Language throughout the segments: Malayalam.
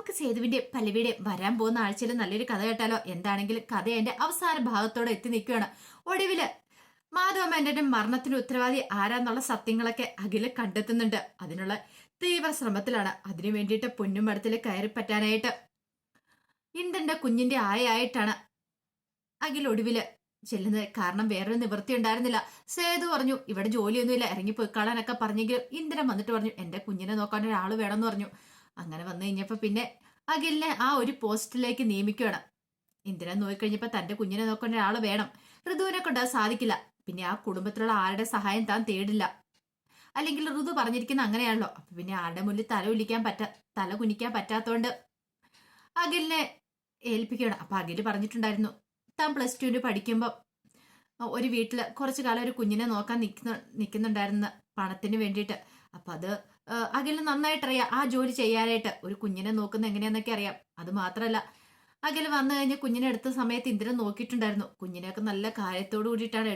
നമുക്ക് സേതുവിന്റെ പല്ലവിയുടെ വരാൻ പോകുന്ന ആഴ്ചയിൽ നല്ലൊരു കഥ കേട്ടാലോ? എന്താണെങ്കിലും കഥ എന്റെ അവസാന ഭാഗത്തോടെ എത്തി നിൽക്കുകയാണ്. ഒടുവില് മാധവമേനന്റെ മരണത്തിന് ഉത്തരവാദി ആരാന്നുള്ള സത്യങ്ങളൊക്കെ അഖില് കണ്ടെത്തുന്നുണ്ട്. അതിനുള്ള തീവ്ര ശ്രമത്തിലാണ്. അതിനു വേണ്ടിയിട്ട് പൊന്നും മരത്തിൽ കയറി പറ്റാനായിട്ട് ഇന്ദ്രന്റെ കുഞ്ഞിന്റെ ആയായിട്ടാണ് അഖിൽ ഒടുവില് ചെല്ലുന്നത്. കാരണം വേറൊരു നിവൃത്തി ഉണ്ടായിരുന്നില്ല. സേതു പറഞ്ഞു ഇവിടെ ജോലിയൊന്നുമില്ല, ഇറങ്ങി പോയിക്കാളാനൊക്കെ പറഞ്ഞെങ്കിലും ഇന്ദ്രൻ വന്നിട്ട് പറഞ്ഞു എന്റെ കുഞ്ഞിനെ നോക്കാൻ ഒരാൾ വേണമെന്ന് പറഞ്ഞു. അങ്ങനെ വന്നു കഴിഞ്ഞപ്പോ പിന്നെ അഖിലിനെ ആ ഒരു പോസ്റ്റിലേക്ക് നിയമിക്കുകയാണ്. ഇന്ദ്രൻ നോക്കിക്കഴിഞ്ഞപ്പോ തന്റെ കുഞ്ഞിനെ നോക്കാൻ ഒരാൾ വേണം. ഋതുവിനെ കൊണ്ട് അത് സാധിക്കില്ല. പിന്നെ ആ കുടുംബത്തിലുള്ള ആരുടെ സഹായം താൻ തേടില്ല. അല്ലെങ്കിൽ ഋതു പറഞ്ഞിരിക്കുന്ന അങ്ങനെയാണല്ലോ. അപ്പൊ പിന്നെ ആരുടെ മുന്നിൽ തല കുനിക്കാൻ പറ്റാത്തോണ്ട് അഖിലിനെ ഏൽപ്പിക്കുകയാണ്. അപ്പൊ അഖില് പറഞ്ഞിട്ടുണ്ടായിരുന്നു താൻ +2 പഠിക്കുമ്പോൾ ഒരു വീട്ടില് കുറച്ചു കാലം ഒരു കുഞ്ഞിനെ നോക്കാൻ നിൽക്കുന്നുണ്ടായിരുന്ന പണത്തിന് വേണ്ടിയിട്ട്. അപ്പൊ അത് അഖിലിന് നന്നായിട്ട് അറിയാം ആ ജോലി ചെയ്യാനായിട്ട്. ഒരു കുഞ്ഞിനെ നോക്കുന്ന എങ്ങനെയാന്നൊക്കെ അറിയാം. അത് മാത്രല്ല അഖില് വന്നു കഴിഞ്ഞ് കുഞ്ഞിനെ എടുത്ത സമയത്ത് ഇന്ദ്രൻ നോക്കിയിട്ടുണ്ടായിരുന്നു. കുഞ്ഞിനെയൊക്കെ നല്ല കാര്യത്തോടു കൂടിയിട്ടാണ്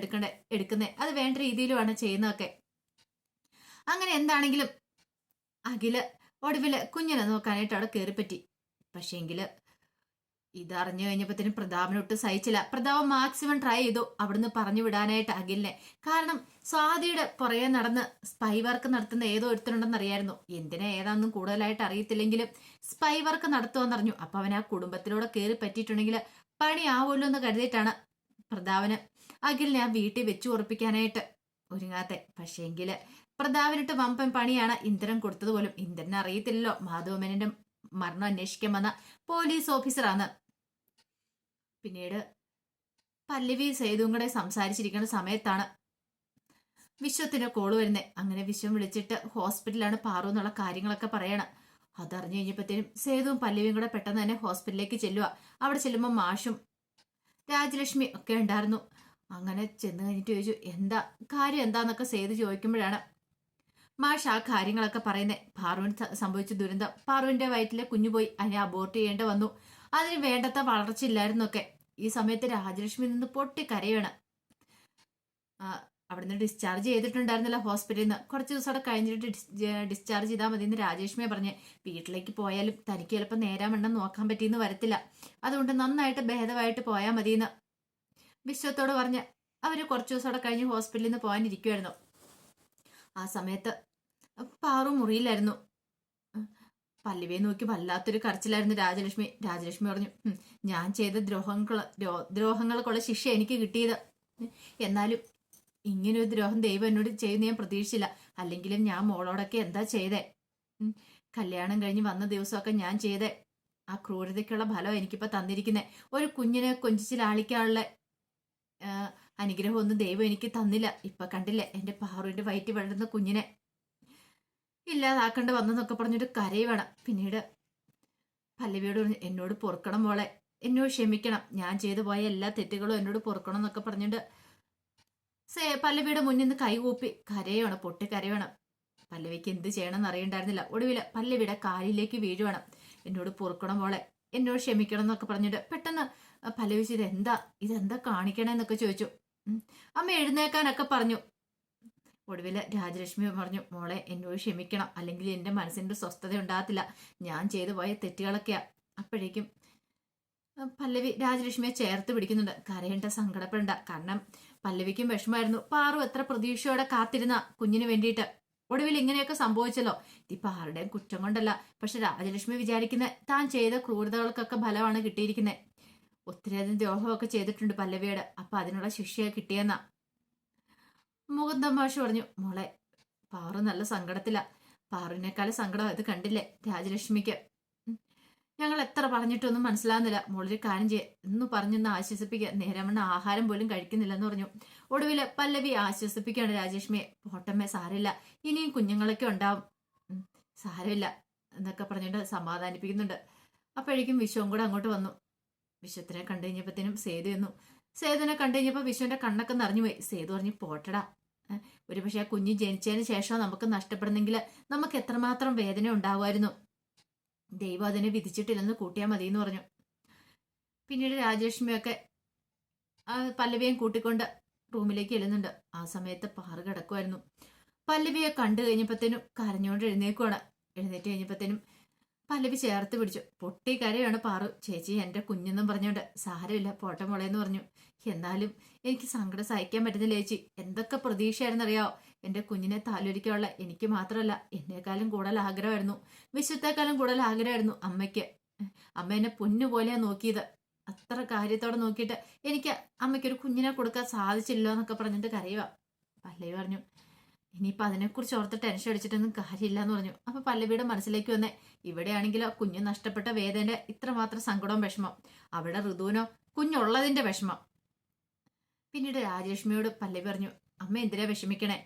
എടുക്കുന്നത്. അത് വേണ്ട രീതിയിലുമാണ് ചെയ്യുന്നതൊക്കെ. അങ്ങനെ എന്താണെങ്കിലും അഖില് ഒടുവില് കുഞ്ഞിനെ നോക്കാനായിട്ട് അവിടെ കയറിപ്പറ്റി. പക്ഷേങ്കില് ഇതറിഞ്ഞു കഴിഞ്ഞപ്പോഴത്തേനും പ്രതാപനൊട്ട് സഹിച്ചില്ല. പ്രതാപം മാക്സിമം ട്രൈ ചെയ്തു അവിടുന്ന് പറഞ്ഞു വിടാനായിട്ട് അഖിലിനെ. കാരണം സ്വാതിയുടെ പുറകെ നടന്ന് സ്പൈ വർക്ക് നടത്തുന്ന ഏതോ ഒരുത്തനുണ്ടെന്ന് അറിയായിരുന്നു. എന്തിനാ ഏതാണെന്നും കൂടുതലായിട്ട് അറിയത്തില്ലെങ്കിലും സ്പൈ വർക്ക് നടത്തുമെന്നറിഞ്ഞു. അപ്പൊ അവൻ ആ കുടുംബത്തിലൂടെ കയറി പറ്റിയിട്ടുണ്ടെങ്കിൽ പണിയാവുമല്ലോ എന്ന് കരുതിയിട്ടാണ് പ്രതാപന് അഖിലിനെ ആ വീട്ടിൽ വെച്ചു ഉറപ്പിക്കാനായിട്ട് ഒരുങ്ങാത്തെ. പക്ഷേങ്കില് പ്രതാപനിട്ട് വമ്പൻ പണിയാണ് ഇന്ദ്രൻ കൊടുത്തത് പോലും. ഇന്ദ്രനെ അറിയത്തില്ലല്ലോ മാധവമേനന്റെ മരണം അന്വേഷിക്കാൻ വന്ന പോലീസ് ഓഫീസറാണ്. പിന്നീട് പല്ലവി സേതുവും കൂടെ സംസാരിച്ചിരിക്കുന്ന സമയത്താണ് വിശ്വത്തിന്റെ കോള് വരുന്നത്. അങ്ങനെ വിശ്വം വിളിച്ചിട്ട് ഹോസ്പിറ്റലാണ് പാറു എന്നുള്ള കാര്യങ്ങളൊക്കെ പറയണം. അതറിഞ്ഞു കഴിഞ്ഞപ്പോഴത്തേനും സേതുവും പല്ലവിയും കൂടെ പെട്ടെന്ന് തന്നെ ഹോസ്പിറ്റലിലേക്ക് ചെല്ലുക. അവിടെ ചെല്ലുമ്പോൾ മാഷും രാജലക്ഷ്മി ഒക്കെ ഉണ്ടായിരുന്നു. അങ്ങനെ ചെന്ന് കഴിഞ്ഞിട്ട് ചോദിച്ചു കാര്യം എന്താന്നൊക്കെ സേതു ചോദിക്കുമ്പോഴാണ് മാഷ് ആ കാര്യങ്ങളൊക്കെ പറയുന്നത്. പാറുവിന് സംഭവിച്ച ദുരന്തം, പാറുവിന്റെ വയറ്റിലെ കുഞ്ഞുപോയി, അതിനെ അബോർട്ട് ചെയ്യേണ്ട വന്നു, അതിന് വേണ്ടത്ര വളർച്ചയില്ലായിരുന്നൊക്കെ. ഈ സമയത്ത് രാജലക്ഷ്മി നിന്ന് പൊട്ടിക്കരയാണ്. അവിടുന്ന് ഡിസ്ചാർജ് ചെയ്തിട്ടുണ്ടായിരുന്നില്ല ഹോസ്പിറ്റലിൽ നിന്ന്. കുറച്ച് ദിവസം അവിടെ കഴിഞ്ഞിട്ട് ഡിസ്ചാർജ് ചെയ്താൽ മതി എന്ന് രാജലക്ഷ്മിയെ പറഞ്ഞ്. വീട്ടിലേക്ക് പോയാലും തനിക്ക് ചിലപ്പോൾ നേരാമണ്ണം നോക്കാൻ പറ്റിയെന്ന് വരത്തില്ല, അതുകൊണ്ട് നന്നായിട്ട് ഭേദമായിട്ട് പോയാൽ മതിയെന്ന് വിശ്വത്തോട് പറഞ്ഞ് അവര് കുറച്ച് ദിവസം അവിടെ കഴിഞ്ഞ് ഹോസ്പിറ്റലിൽ നിന്ന് പോകാനിരിക്കുമായിരുന്നു. ആ സമയത്ത് പാറു മുറിയിലായിരുന്നു. പല്ലവിയെ നോക്കി വല്ലാത്തൊരു കരച്ചിലായിരുന്നു രാജലക്ഷ്മി. രാജലക്ഷ്മി പറഞ്ഞു ഞാൻ ചെയ്ത ദ്രോഹങ്ങൾക്കുള്ള ശിക്ഷ എനിക്ക് കിട്ടിയത്. എന്നാലും ഇങ്ങനൊരു ദ്രോഹം ദൈവം എന്നോട് ചെയ്യുന്ന ഞാൻ പ്രതീക്ഷിച്ചില്ല. അല്ലെങ്കിലും ഞാൻ മോളോടൊക്കെ എന്താ ചെയ്തേ? കല്യാണം കഴിഞ്ഞ് വന്ന ദിവസമൊക്കെ ഞാൻ ചെയ്തേ ആ ക്രൂരതയ്ക്കുള്ള ഫലം എനിക്കിപ്പോ തന്നിരിക്കുന്നേ. ഒരു കുഞ്ഞിനെ കൊഞ്ചിച്ച് ലാളിക്കാനുള്ള അനുഗ്രഹമൊന്നും ദൈവം എനിക്ക് തന്നില്ല. ഇപ്പൊ കണ്ടില്ലേ എന്റെ പാറുവിന്റെ വയറ്റിൽ വളരുന്ന കുഞ്ഞിനെ ഇല്ലാതാക്കേണ്ട വന്നെന്നൊക്കെ പറഞ്ഞിട്ട് കരയുവാണ്. പിന്നീട് പല്ലവിയോട് പറഞ്ഞു എന്നോട് പൊറുക്കണം മോളെ, എന്നോട് ക്ഷമിക്കണം, ഞാൻ ചെയ്തു പോയ എല്ലാ തെറ്റുകളും എന്നോട് പൊറുക്കണം എന്നൊക്കെ പറഞ്ഞിട്ട് പല്ലവിയുടെ മുന്നിൽ നിന്ന് കൈകൂപ്പി കരയുവാണ്, പൊട്ടി കരയുവാണ്. പല്ലവിക്ക് എന്ത് ചെയ്യണമെന്ന് അറിയണ്ടായിരുന്നില്ല. ഒടുവില് പല്ലവിയുടെ കാലിലേക്ക് വീഴുവാണ്. എന്നോട് പൊറുക്കണം മോളെ, എന്നോട് ക്ഷമിക്കണം എന്നൊക്കെ പറഞ്ഞിട്ട് പെട്ടെന്ന് പല്ലവി ഇതെന്താ കാണിക്കണേന്നൊക്കെ ചോദിച്ചു. അമ്മ എഴുന്നേക്കാനൊക്കെ പറഞ്ഞു. ഒടുവില് രാജലക്ഷ്മി പറഞ്ഞു മോളെ എന്നോട് ക്ഷമിക്കണം, അല്ലെങ്കിൽ എന്റെ മനസ്സിന്റെ സ്വസ്ഥത ഉണ്ടാകത്തില്ല, ഞാൻ ചെയ്തു പോയ തെറ്റുകളൊക്കെയാ. അപ്പോഴേക്കും പല്ലവി രാജലക്ഷ്മിയെ ചേർത്ത് പിടിക്കുന്നുണ്ട്. കരയേണ്ട, സങ്കടപ്പെടേണ്ട. കാരണം പല്ലവിക്കും വിഷമായിരുന്നു. പാറു എത്ര പ്രതീക്ഷയോടെ കാത്തിരുന്ന കുഞ്ഞിന് വേണ്ടിയിട്ട്. ഒടുവിൽ ഇങ്ങനെയൊക്കെ സംഭവിച്ചല്ലോ. ഇതിപ്പോ ആരുടെയും കുറ്റം കൊണ്ടല്ല. പക്ഷെ രാജലക്ഷ്മി വിചാരിക്കുന്ന താൻ ചെയ്ത ക്രൂരതകൾക്കൊക്കെ ഫലമാണ് കിട്ടിയിരിക്കുന്നത്. ഒത്തിരിയധികം ദ്രോഹമൊക്കെ ചെയ്തിട്ടുണ്ട് പല്ലവിയോട്. അപ്പൊ അതിനുള്ള ശിക്ഷയെ കിട്ടിയെന്നാ. മുകുന്ദൻ മാഷ് പറഞ്ഞു മോളെ പാറു നല്ല സങ്കടത്തില. പാറുവിനേക്കാളും സങ്കടം ഇത് കണ്ടില്ലേ രാജലക്ഷ്മിക്ക്. ഞങ്ങൾ എത്ര പറഞ്ഞിട്ടൊന്നും മനസ്സിലാകുന്നില്ല. മോളൊരു കാര്യം എന്ന് പറഞ്ഞൊന്ന് ആശ്വസിപ്പിക്കുക. നേരമണ്ണ ആഹാരം പോലും കഴിക്കുന്നില്ലെന്ന് പറഞ്ഞു. ഒടുവില് പല്ലവി ആശ്വസിപ്പിക്കുകയാണ് രാജലക്ഷ്മിയെ. പോട്ടമ്മേ സാരമില്ല, ഇനിയും കുഞ്ഞുങ്ങളൊക്കെ ഉണ്ടാവും, സാരമില്ല എന്നൊക്കെ പറഞ്ഞിട്ട് സമാധാനിപ്പിക്കുന്നുണ്ട്. അപ്പോഴേക്കും വിശ്വം കൂടെ അങ്ങോട്ട് വന്നു. വിശ്വത്തിനെ കണ്ടു കഴിഞ്ഞപ്പോഴത്തേനും സേതു എന്നു. സേതുവിനെ കണ്ടു കഴിഞ്ഞപ്പോൾ വിശ്വന്റെ കണ്ണൊക്കെ നിറഞ്ഞുപോയി. സേതു പറഞ്ഞു പോട്ടടാ, ഒരു പക്ഷെ ആ കുഞ്ഞ് ജനിച്ചതിന് ശേഷം നമുക്ക് നഷ്ടപ്പെടുന്നെങ്കിൽ നമുക്ക് എത്രമാത്രം വേദന ഉണ്ടാവുമായിരുന്നു. ദൈവം അതിനെ വിധിച്ചിട്ടില്ലെന്ന് കൂട്ടിയാൽ മതി എന്ന് പറഞ്ഞു. പിന്നീട് രാജലക്ഷ്മിയൊക്കെ പല്ലവിയെ കൂട്ടിക്കൊണ്ട് റൂമിലേക്ക് ചെല്ലുന്നുണ്ട്. ആ സമയത്ത് പാറു കിടക്കുമായിരുന്നു. പല്ലവിയെ കണ്ടു കഴിഞ്ഞപ്പോഴത്തേനും കരഞ്ഞുകൊണ്ട് എഴുന്നേറ്റ് കഴിഞ്ഞപ്പോഴത്തേനും പല്ലവി ചേർത്ത് പിടിച്ചു. പൊട്ടി കരയാണ് പാറു. ചേച്ചി എന്റെ കുഞ്ഞെന്നും പറഞ്ഞോണ്ട്. സാരമില്ല പോട്ടെ മോളേന്ന് പറഞ്ഞു. എന്നാലും എനിക്ക് സങ്കടം സഹിക്കാൻ പറ്റുന്നില്ല ചേച്ചി. എന്തൊക്കെ പ്രതീക്ഷയായിരുന്നറിയാവോ എന്റെ കുഞ്ഞിനെ താലോലിക്കാനുള്ള. എനിക്ക് മാത്രമല്ല എന്നെക്കാളും കൂടുതൽ ആഗ്രഹമായിരുന്നു, വിശ്വത്തെക്കാളും കൂടുതൽ ആഗ്രഹമായിരുന്നു അമ്മയ്ക്ക്. അമ്മ എന്നെ പൊന്നുപോലെയാ നോക്കിയത്. അത്ര കാര്യത്തോടെ നോക്കിയിട്ട് എനിക്ക് അമ്മയ്ക്കൊരു കുഞ്ഞിനെ കൊടുക്കാൻ സാധിച്ചില്ലോ എന്നൊക്കെ പറഞ്ഞിട്ട് കരയുക. പല്ലവി പറഞ്ഞു, ഇനിയിപ്പോൾ അതിനെക്കുറിച്ച് ഓർത്ത് ടെൻഷൻ അടിച്ചിട്ടൊന്നും കാര്യമില്ല എന്ന് പറഞ്ഞു. അപ്പൊ പല്ലവിയുടെ മനസ്സിലേക്ക് വന്നേ, ഇവിടെയാണെങ്കിലോ കുഞ്ഞ് നഷ്ടപ്പെട്ട വേദന്റെ ഇത്രമാത്രം സങ്കടവും വിഷമം, അവിടെ ഋതുവിനോ കുഞ്ഞുള്ളതിന്റെ വിഷമം. പിന്നീട് രാജലക്ഷ്മിയോട് പല്ലവി പറഞ്ഞു, അമ്മ എന്തിനാ വിഷമിക്കണേ?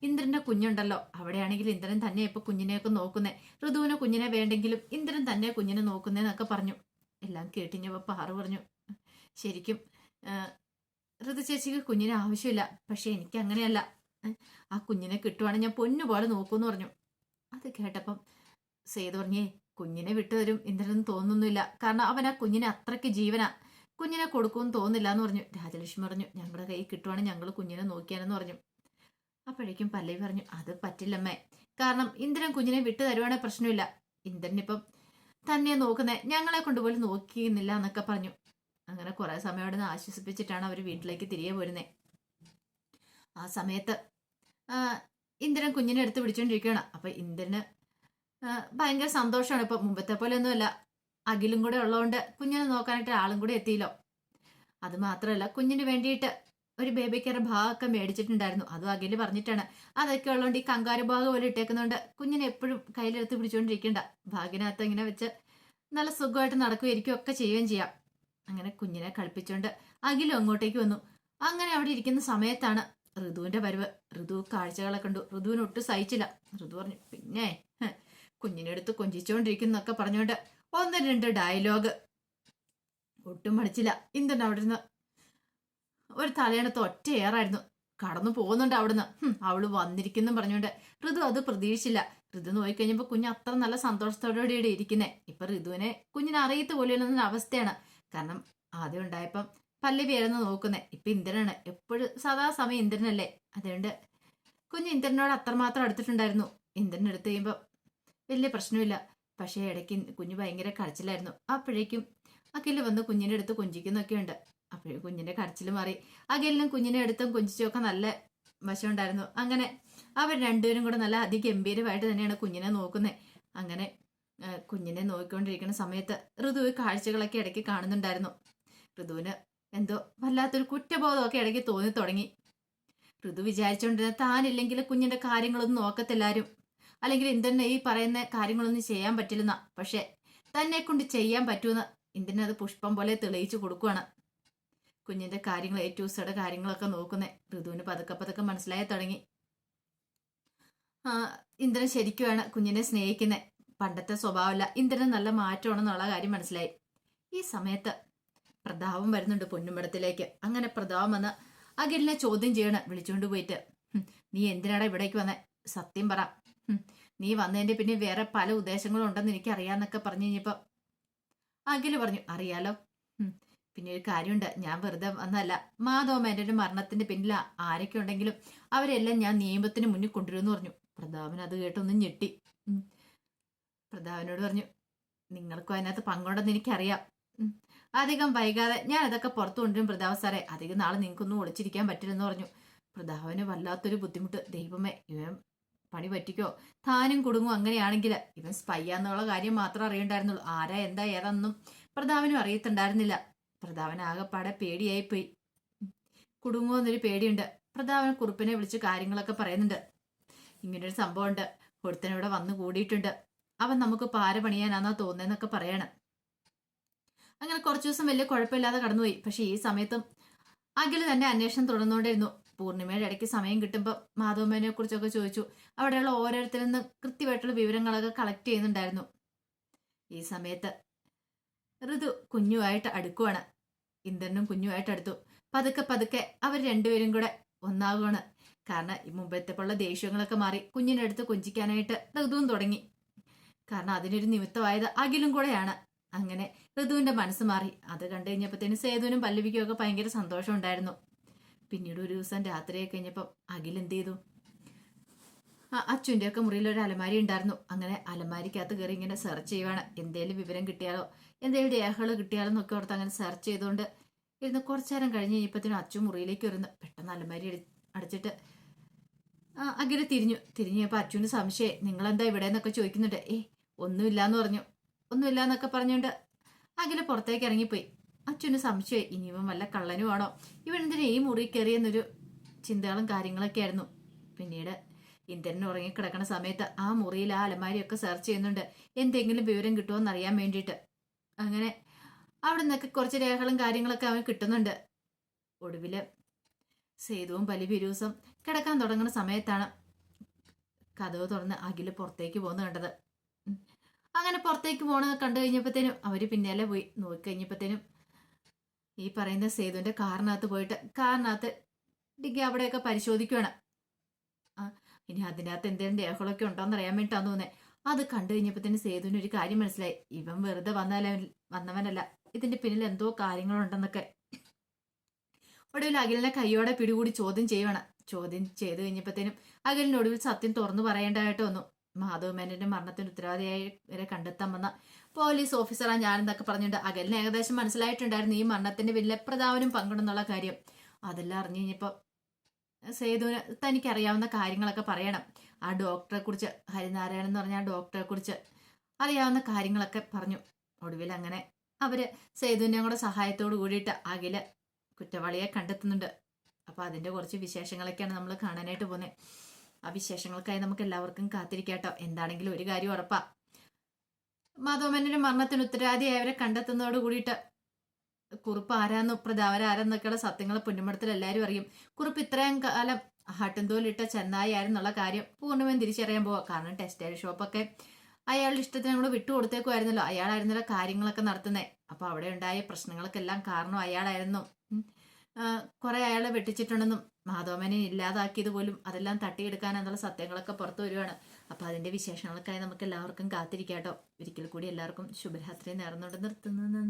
ഇന്ദ്രന്റെ കുഞ്ഞുണ്ടല്ലോ, അവിടെയാണെങ്കിൽ ഇന്ദ്രൻ തന്നെ ഇപ്പൊ കുഞ്ഞിനെയൊക്കെ നോക്കുന്നേ. ഋതുവിന് കുഞ്ഞിനെ വേണ്ടെങ്കിലും ഇന്ദ്രൻ തന്നെ കുഞ്ഞിനെ നോക്കുന്നേന്നൊക്കെ പറഞ്ഞു. എല്ലാം കേട്ടിഞ്ഞപ്പോ പാറു പറഞ്ഞു, ശരിക്കും ഋതു ചേച്ചിക്ക് കുഞ്ഞിനെ ആവശ്യമില്ല, പക്ഷെ എനിക്ക് അങ്ങനെയല്ല. ആ കുഞ്ഞിനെ കിട്ടുവാണെങ്കിൽ ഞാൻ പൊന്നുപോലെ നോക്കൂന്ന് പറഞ്ഞു. അത് കേട്ടപ്പം സേതു പറഞ്ഞേ, കുഞ്ഞിനെ വിട്ടുതരും ഇന്ദ്രനും തോന്നുന്നില്ല, കാരണം അവൻ ആ കുഞ്ഞിനെ അത്രയ്ക്ക് ജീവനാ, കുഞ്ഞിനെ കൊടുക്കുമെന്ന് തോന്നില്ല എന്ന് പറഞ്ഞു. രാജലക്ഷ്മി പറഞ്ഞു, ഞങ്ങളുടെ കൈ കിട്ടുവാണെങ്കിൽ ഞങ്ങൾ കുഞ്ഞിനെ നോക്കിയാനെന്ന് പറഞ്ഞു. അപ്പോഴേക്കും പല്ലവി പറഞ്ഞു, അത് പറ്റില്ലമ്മേ, കാരണം ഇന്ദ്രൻ കുഞ്ഞിനെ വിട്ടു തരുവാണെങ്കിൽ പ്രശ്നമില്ല. ഇന്ദ്രനിപ്പം തന്നെ നോക്കുന്നേ, ഞങ്ങളെ കൊണ്ടുപോലും നോക്കിയിരുന്നില്ല എന്നൊക്കെ പറഞ്ഞു. അങ്ങനെ കുറെ സമയം അവിടെ നിന്ന് ആശ്വസിപ്പിച്ചിട്ടാണ് അവർ വീട്ടിലേക്ക് തിരികെ പോരുന്നത്. ആ സമയത്ത് ഇന്ദ്രൻ കുഞ്ഞിനെ എടുത്ത് പിടിച്ചോണ്ടിരിക്കുകയാണ്. അപ്പൊ ഇന്ദ്രന് ഭയങ്കര സന്തോഷമാണ്. ഇപ്പൊ മുമ്പത്തെ പോലെ ഒന്നുമല്ല, അഖിലും കൂടെ ഉള്ളതുകൊണ്ട് കുഞ്ഞിനെ നോക്കാനായിട്ട് ആളും കൂടെ എത്തിയല്ലോ. അത് മാത്രമല്ല, കുഞ്ഞിന് വേണ്ടിയിട്ട് ഒരു ബേബിക്കറെ ഭാഗമൊക്കെ മേടിച്ചിട്ടുണ്ടായിരുന്നു. അതും അഖില് പറഞ്ഞിട്ടാണ്. അതൊക്കെ ഉള്ളതുകൊണ്ട് ഈ കങ്കാരു ഭാഗം പോലെ ഇട്ടേക്കുന്നതുകൊണ്ട് കുഞ്ഞിനെ എപ്പോഴും കയ്യിലെടുത്ത് പിടിച്ചുകൊണ്ടിരിക്കണ്ട, ഭാഗിനകത്ത് ഇങ്ങനെ വെച്ച് നല്ല സുഖമായിട്ട് നടക്കുകയായിരിക്കും, ഒക്കെ ചെയ്യുകയും ചെയ്യാം. അങ്ങനെ കുഞ്ഞിനെ കളിപ്പിച്ചുകൊണ്ട് അഖിലും അങ്ങോട്ടേക്ക് വന്നു. അങ്ങനെ അവിടെ ഇരിക്കുന്ന സമയത്താണ് ഋതുവിന്റെ വരവ്. ഋതു കാഴ്ചകളെ കണ്ടു. ഋതുവിന് ഒട്ടും സഹിച്ചില്ല. ഋതു പറഞ്ഞു, പിന്നെ കുഞ്ഞിനെ എടുത്ത് കൊഞ്ചിച്ചുകൊണ്ടിരിക്കുന്നൊക്കെ പറഞ്ഞുകൊണ്ട് ഒന്ന് രണ്ട് ഡയലോഗ് ഒട്ടും പഠിച്ചില്ല. ഇന്ദ്രൻ അവിടെ നിന്ന് ഒരു തലയണത്ത് ഒറ്റ ഏറായിരുന്നു. കടന്നു പോകുന്നുണ്ട് അവിടുന്ന്. അവള് വന്നിരിക്കുന്നു പറഞ്ഞുകൊണ്ട്. ഋതു അത് പ്രതീക്ഷിച്ചില്ല. ഋതു നോക്കിക്കഴിഞ്ഞപ്പോ കുഞ്ഞ് അത്ര നല്ല സന്തോഷത്തോടുകൂടിയാണ് ഇരിക്കുന്നേ. ഇപ്പൊ ഋതുവിനെ കുഞ്ഞിനെ അറിയത്ത് പോലെയുള്ള അവസ്ഥയാണ്. കാരണം ആദ്യം ഉണ്ടായപ്പം പല്ലവിയായിരുന്നു നോക്കുന്നേ, ഇപ്പൊ ഇന്ദ്രനാണ്. എപ്പോഴും സദാ സമയം ഇന്ദ്രനല്ലേ. അതുകൊണ്ട് കുഞ്ഞ് ഇന്ദ്രനോട് അത്രമാത്രം അടുത്തിട്ടുണ്ടായിരുന്നു. ഇന്ദ്രൻ എടുത്തു കഴിയുമ്പോൾ വലിയ പ്രശ്നമില്ല. പക്ഷേ ഇടയ്ക്ക് കുഞ്ഞ് ഭയങ്കര കരച്ചിലായിരുന്നു. അപ്പോഴേക്കും അഖില് വന്ന് കുഞ്ഞിനെ എടുത്ത് കൊഞ്ചിക്കുന്നൊക്കെ ഉണ്ട്. അപ്പോഴും കുഞ്ഞിന്റെ കരച്ചിൽ മാറി. അഖിലിനും കുഞ്ഞിനെ എടുത്തും കൊഞ്ചിച്ചൊക്കെ നല്ല വശമുണ്ടായിരുന്നു. അങ്ങനെ അവർ രണ്ടുപേരും കൂടെ നല്ല അതിഗംഭീരമായിട്ട് തന്നെയാണ് കുഞ്ഞിനെ നോക്കുന്നത്. അങ്ങനെ കുഞ്ഞിനെ നോക്കിക്കൊണ്ടിരിക്കുന്ന സമയത്ത് ഋതു കാഴ്ചകളൊക്കെ ഇടയ്ക്ക് കാണുന്നുണ്ടായിരുന്നു. ഋതുവിന് എന്തോ വല്ലാത്തൊരു കുറ്റബോധമൊക്കെ ഇടയ്ക്ക് തോന്നി തുടങ്ങി. ഋതു വിചാരിച്ചുകൊണ്ടിരുന്ന താനില്ലെങ്കിൽ കുഞ്ഞിന്റെ കാര്യങ്ങളൊന്നും നോക്കത്തില്ലാരും, അല്ലെങ്കിൽ ഇന്ദ്രനെ ഈ പറയുന്ന കാര്യങ്ങളൊന്നും ചെയ്യാൻ പറ്റില്ലെന്ന. പക്ഷെ തന്നെ കൊണ്ട് ചെയ്യാൻ പറ്റുമെന്ന് ഇന്ദ്രൻ അത് പുഷ്പം പോലെ തെളിയിച്ചു കൊടുക്കുകയാണ്. കുഞ്ഞിന്റെ കാര്യങ്ങൾ, എ ടു സെഡ് കാര്യങ്ങളൊക്കെ നോക്കുന്നേ ഋതുവിന് പതുക്കെ പതുക്കെ മനസ്സിലായി തുടങ്ങി. ഇന്ദ്രൻ ശരിക്കുമാണ് കുഞ്ഞിനെ സ്നേഹിക്കുന്നത്. പണ്ടത്തെ സ്വഭാവമല്ല, ഇന്ദ്രന് നല്ല മാറ്റമാണെന്നുള്ള കാര്യം മനസ്സിലായി. ഈ സമയത്ത് പ്രതാപം വരുന്നുണ്ട് പൊന്നുമടത്തിലേക്ക്. അങ്ങനെ പ്രതാപം വന്ന് അഖിലിനെ ചോദ്യം ചെയ്യണം വിളിച്ചുകൊണ്ട് പോയിട്ട്. നീ എന്തിനാടാ ഇവിടേക്ക് വന്നേ? സത്യം പറ. നീ വന്നതിന്റെ പിന്നെ വേറെ പല ഉദ്ദേശങ്ങളും ഉണ്ടെന്ന് എനിക്ക് അറിയാന്നൊക്കെ പറഞ്ഞു കഴിഞ്ഞപ്പോ അഖില് പറഞ്ഞു, അറിയാലോ. പിന്നെ ഒരു കാര്യമുണ്ട്, ഞാൻ വെറുതെ വന്നല്ല. മാധവമേന്റെ മരണത്തിന്റെ പിന്നിൽ ആരൊക്കെ ഉണ്ടെങ്കിലും അവരെല്ലാം ഞാൻ നിയമത്തിന് മുന്നിൽ കൊണ്ടുവരുമെന്ന് പറഞ്ഞു. പ്രതാപൻ അത് കേട്ടൊന്നും ഞെട്ടി. പ്രതാപനോട് പറഞ്ഞു, നിങ്ങൾക്കും അതിനകത്ത് പങ്കുണ്ടെന്ന് എനിക്കറിയാം. അധികം വൈകാതെ ഞാൻ അതൊക്കെ പുറത്തു കൊണ്ടുവരും പ്രതാപ സാറേ. അധികം നാളെ നിങ്ങൾക്കൊന്നും ഒളിച്ചിരിക്കാൻ പറ്റില്ലെന്ന് പറഞ്ഞു. പ്രതാപന് വല്ലാത്തൊരു ബുദ്ധിമുട്ട്. ദൈവമേ, ഇവൻ പണി പറ്റിക്കോ, താനും കുടുങ്ങും. അങ്ങനെയാണെങ്കിൽ ഇവൻ സ്പൈയാന്നുള്ള കാര്യം മാത്രം അറിയണ്ടായിരുന്നുള്ളൂ. ആരാ എന്താ ഏതാണെന്നും പ്രതാപനും അറിയത്തുണ്ടായിരുന്നില്ല. പ്രതാപൻ ആകെപ്പാടെ പേടിയായിപ്പോയി. കുടുങ്ങുമെന്നൊരു പേടിയുണ്ട്. പ്രതാപൻ കുറുപ്പിനെ വിളിച്ച് കാര്യങ്ങളൊക്കെ പറയുന്നുണ്ട്. ഇങ്ങനൊരു സംഭവമുണ്ട്, ഒരുത്തനിവിടെ വന്നു കൂടിയിട്ടുണ്ട്, അവൻ നമുക്ക് പാര പണിയാനാന്നാ തോന്നുന്നതെന്നൊക്കെ പറയാണ്. അങ്ങനെ കുറച്ചു ദിവസം വലിയ കുഴപ്പമില്ലാതെ കടന്നുപോയി. പക്ഷെ ഈ സമയത്തും അഖില് തന്നെ അന്വേഷണം തുടർന്നുകൊണ്ടിരുന്നു. പൂർണിമയുടെ ഇടയ്ക്ക് സമയം കിട്ടുമ്പോൾ മാധവമ്മേനെ കുറിച്ചൊക്കെ ചോദിച്ചു. അവിടെയുള്ള ഓരോരുത്തരിൽ നിന്ന് കൃത്യമായിട്ടുള്ള വിവരങ്ങളൊക്കെ കളക്ട് ചെയ്യുന്നുണ്ടായിരുന്നു. ഈ സമയത്ത് ഋതു കുഞ്ഞുമായിട്ട് അടുക്കുവാണ്. ഇന്ദ്രനും കുഞ്ഞുമായിട്ട് അടുത്തു. പതുക്കെ പതുക്കെ അവർ രണ്ടുപേരും കൂടെ ഒന്നാകുവാണ്. കാരണം ഈ മുമ്പത്തെ പോലുള്ള ദേഷ്യങ്ങളൊക്കെ മാറി കുഞ്ഞിനടുത്ത് കൊഞ്ചിക്കാനായിട്ട് ഋതുവും തുടങ്ങി. കാരണം അതിനൊരു നിമിത്തമായത് അഖിലും കൂടെയാണ്. അങ്ങനെ ഋതുവിന്റെ മനസ്സ് മാറി. അത് കണ്ടു കഴിഞ്ഞപ്പോഴത്തേനും സേതുവിനും പല്ലവിക്കും ഒക്കെ ഭയങ്കര സന്തോഷം ഉണ്ടായിരുന്നു. പിന്നീട് ഒരു ദിവസം രാത്രിയൊക്കെ കഴിഞ്ഞപ്പം അഖിൽ എന്ത് ചെയ്തു, അച്ഛൻ്റെ ഒക്കെ മുറിയിൽ ഒരു അലമാരി ഉണ്ടായിരുന്നു. അങ്ങനെ അലമാരിക്കകത്ത് കയറി ഇങ്ങനെ സെർച്ച് ചെയ്യുവാണ്. എന്തേലും വിവരം കിട്ടിയാലോ, എന്തേലും രേഖകൾ കിട്ടിയാലോ എന്നൊക്കെ ഓർത്ത് അങ്ങനെ സെർച്ച് ചെയ്തുകൊണ്ട് ഇരുന്ന് കുറച്ചു നേരം കഴിഞ്ഞ് കഴിഞ്ഞപ്പോഴത്തേനും അച്ഛൻ മുറിയിലേക്ക് വരുന്നു. പെട്ടെന്ന് അലമാരി അടച്ചിട്ട് അഖില തിരിഞ്ഞപ്പോൾ അച്ഛന് സംശയം, നിങ്ങളെന്താ ഇവിടെ എന്നൊക്കെ ചോദിക്കുന്നുണ്ട്. ഒന്നുമില്ലാന്ന് പറഞ്ഞു. ഒന്നുമില്ല എന്നൊക്കെ പറഞ്ഞുകൊണ്ട് അഖില പുറത്തേക്ക് ഇറങ്ങിപ്പോയി. അച്ഛന് സംശയമായി, ഇനിയും വല്ല കള്ളനുമാണോ, ഇവൻ എന്തിനാ ഈ മുറി കയറിയെന്നൊരു ചിന്തകളും കാര്യങ്ങളൊക്കെ ആയിരുന്നു. പിന്നീട് ഇന്ദ്രൻ ഉറങ്ങിക്കിടക്കുന്ന സമയത്ത് ആ മുറിയിൽ ആ അലമാരിയൊക്കെ സെർച്ച് ചെയ്യുന്നുണ്ട്, എന്തെങ്കിലും വിവരം കിട്ടുമോ എന്നറിയാൻ വേണ്ടിയിട്ട്. അങ്ങനെ അവിടെ നിന്നൊക്കെ കുറച്ച് രേഖകളും കാര്യങ്ങളൊക്കെ അവൻ കിട്ടുന്നുണ്ട്. ഒടുവില് സേതുവും ബലിബിരൂസും കിടക്കാൻ തുടങ്ങുന്ന സമയത്താണ് കതവ് തുറന്ന് അഖില് പുറത്തേക്ക് പോകുന്നത് കണ്ടത്. അങ്ങനെ പുറത്തേക്ക് പോണത് കണ്ടു കഴിഞ്ഞപ്പോഴത്തേനും അവര് പിന്നാലെ പോയി. നോക്കിക്കഴിഞ്ഞപ്പോഴത്തേനും ഈ പറയുന്ന സേതുവിന്റെ കാറിനകത്ത് പോയിട്ട് കാറിനകത്ത് ഡിഗ്ഗി അവിടെയൊക്കെ പരിശോധിക്കുകയാണ്. ഇനി അതിനകത്ത് എന്തെങ്കിലും രേഖകളൊക്കെ ഉണ്ടോന്ന് അറിയാൻ വേണ്ടിട്ടാന്ന് തോന്നുന്നത്. അത് കണ്ടു കഴിഞ്ഞപ്പോഴത്തേനും സേതുവിന് ഒരു കാര്യം മനസ്സിലായി, ഇവൻ വെറുതെ വന്നവനല്ല, ഇതിന്റെ പിന്നിൽ എന്തോ കാര്യങ്ങളുണ്ടെന്നൊക്കെ. ഒടുവിൽ അഖിലിനെ കൈയോടെ പിടികൂടി ചോദ്യം ചെയ്യുവാണ്. ചോദ്യം ചെയ്ത് കഴിഞ്ഞപ്പോഴത്തേനും അഖിലിന് ഒടുവിൽ സത്യം തുറന്നു പറയേണ്ടതായിട്ട് വന്നു. മാധവ് മേനന്റെ മരണത്തിന് ഉത്തരവാദിയായി വരെ കണ്ടെത്താൻ വന്ന പോലീസ് ഓഫീസറാ ഞാനെന്നൊക്കെ പറഞ്ഞിട്ട് അഖിലിന് ഏകദേശം മനസ്സിലായിട്ടുണ്ടായിരുന്നു ഈ മരണത്തിന്റെ വലിയ പ്രധാനം പങ്കിടുന്നുള്ള കാര്യം. അതെല്ലാം അറിഞ്ഞു കഴിഞ്ഞപ്പോ സേതുവിന് തനിക്കറിയാവുന്ന കാര്യങ്ങളൊക്കെ പറയണം. ആ ഡോക്ടറെ കുറിച്ച്, ഹരിനാരായണൻ എന്ന് പറഞ്ഞ ആ ഡോക്ടറെ കുറിച്ച് അറിയാവുന്ന കാര്യങ്ങളൊക്കെ പറഞ്ഞു. ഒടുവിൽ അങ്ങനെ അവര് സേതുവിന്റെ കൂടെ സഹായത്തോട് കൂടിയിട്ട് അഖില് കുറ്റവാളിയെ കണ്ടെത്തുന്നുണ്ട്. അപ്പൊ അതിന്റെ കുറച്ച് വിശേഷങ്ങളൊക്കെയാണ് നമ്മൾ കാണാനായിട്ട് പോകുന്നത്. ആ വിശേഷങ്ങൾക്കായി നമുക്ക് എല്ലാവർക്കും കാത്തിരിക്കാട്ടോ. എന്താണെങ്കിലും ഒരു കാര്യം ഉറപ്പാ, മാധവമേനന്റെ മരണത്തിന് ഉത്തരവാദിയായവരെ കണ്ടെത്തുന്നതോട് കൂടിയിട്ട് കുറുപ്പ് ആരാന്നും പ്രധാവരാരെന്നൊക്കെയുള്ള സത്യങ്ങളെ പൊന്നുമടത്തിൽ എല്ലാവരും അറിയും. കുറുപ്പ് ഇത്രയും കാലം ഹട്ടുന്തോലിട്ട ചെന്നായി ആയിരുന്നുള്ള കാര്യം പൂർണ്ണമായും തിരിച്ചറിയാൻ പോവാ. കാരണം ടെക്സ്റ്റൈൽ ഷോപ്പൊക്കെ അയാളുടെ ഇഷ്ടത്തിന് നമ്മൾ വിട്ടുകൊടുത്തേക്കുമായിരുന്നല്ലോ. അയാളായിരുന്നല്ലോ കാര്യങ്ങളൊക്കെ നടത്തുന്നത്. അപ്പൊ അവിടെ ഉണ്ടായ പ്രശ്നങ്ങൾക്കെല്ലാം കാരണം അയാളായിരുന്നു. കുറെ അയാളെ വെട്ടിച്ചിട്ടുണ്ടെന്നും മാധവമേനെ ഇല്ലാതാക്കിയത് പോലും അതെല്ലാം തട്ടിയെടുക്കാനെന്നുള്ള സത്യങ്ങളൊക്കെ പുറത്തു വരുവാണ്. അപ്പൊ അതിന്റെ വിശേഷങ്ങൾക്കായി നമുക്ക് എല്ലാവർക്കും കാത്തിരിക്കാട്ടോ. ഒരിക്കൽ കൂടി എല്ലാവർക്കും ശുഭരാത്രി നേർന്നുകൊണ്ട് നിർത്തുന്നു.